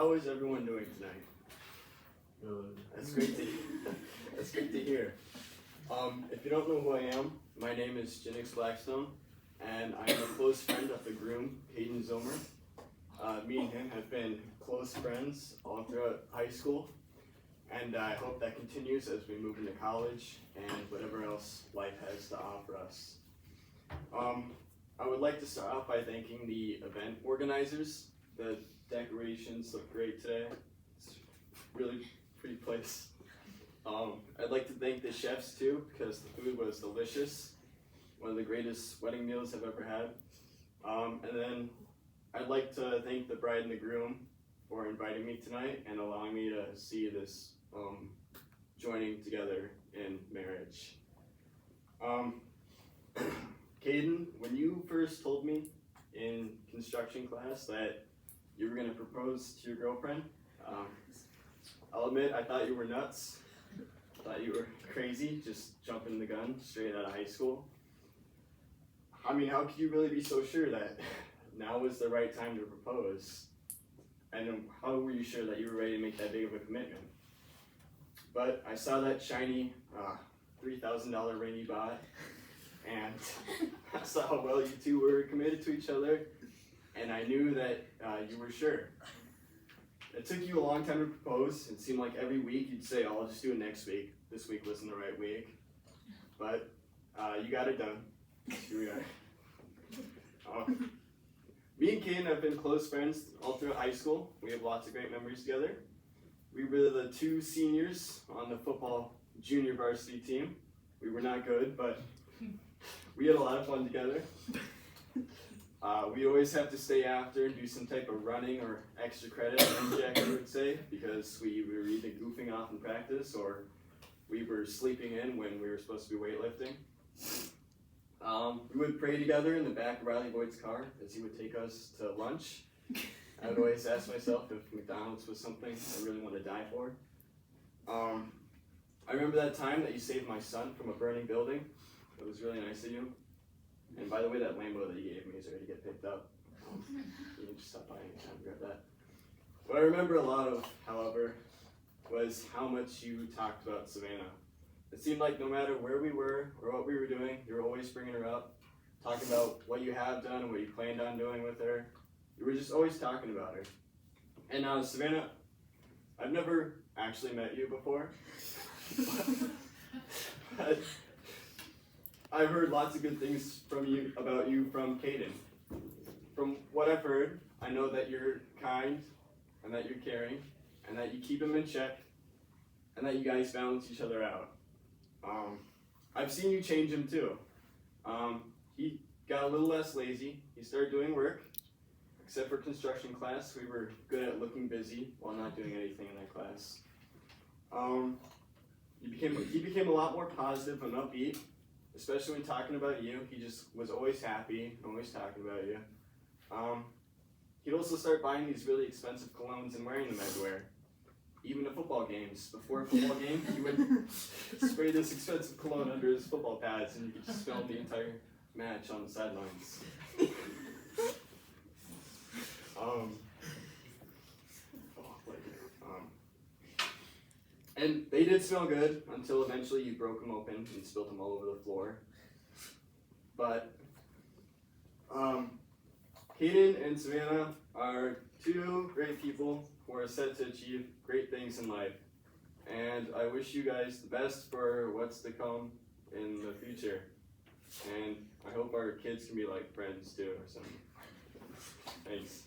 how is everyone doing tonight? Good. That's great to that's great to hear. If you don't know who I am, my name is Jynix Blackstone, and I am a close friend of the groom, Hayden Zomer. Me and him have been close friends all throughout high school, and I hope that continues as we move into college and whatever else life has to offer us. I would like to start off by thanking the event organizers. The decorations look great today. It's really pretty place. I'd like to thank the chefs too, because the food was delicious. One of the greatest wedding meals I've ever had. And then I'd like to thank the bride and the groom for inviting me tonight and allowing me to see this joining together in marriage. Caden, when you first told me in construction class that you were going to propose to your girlfriend, I'll admit I thought you were nuts. I thought you were crazy, just jumping the gun straight out of high school. I mean, how could you really be so sure that now was the right time to propose? And how were you sure that you were ready to make that big of a commitment? But I saw that shiny $3,000 ring you bought, and I saw how well you two were committed to each other, and I knew that you were sure. It took you a long time to propose. It seemed like every week you'd say, oh, I'll just do it next week. This week wasn't the right week. But you got it done. Here we are. Me and Caden have been close friends all through high school. We have lots of great memories together. We were the two seniors on the football junior varsity team. We were not good, but we had a lot of fun together. We always have to stay after and do some type of running or extra credit, Jack would say, because we were either goofing off in practice or we were sleeping in when we were supposed to be weightlifting. We would pray together in the back of Riley Boyd's car as he would take us to lunch. I would always ask myself if McDonald's was something I really wanted to die for. I remember that time that you saved my son from a burning building. It was really nice of you. And by the way, that Lambo that you gave me is ready to get picked up. You can just stop by anytime and grab that. What I remember a lot of, however, was how much you talked about Savannah. It seemed like no matter where we were or what we were doing, you were always bringing her up, talking about what you have done and what you planned on doing with her. You were just always talking about her. And now, Savannah, I've never actually met you before, but I've heard lots of good things about you from Caden. From what I've heard, I know that you're kind, and that you're caring, and that you keep him in check, and that you guys balance each other out. I've seen you change him too. He got a little less lazy. He started doing work. Except for construction class, we were good at looking busy while not doing anything in that class. He became a lot more positive and upbeat, especially when talking about you. He just was always happy, always talking about you. He'd also start buying these really expensive colognes and wearing them everywhere. Even at football games. Before a football game, he would spray this expensive cologne under his football pads, and you could just film the entire match on the sidelines. And they did smell good until eventually you broke them open and spilled them all over the floor. But Caden and Savannah are two great people who are set to achieve great things in life. And I wish you guys the best for what's to come in the future. And I hope our kids can be like friends too or something. Thanks.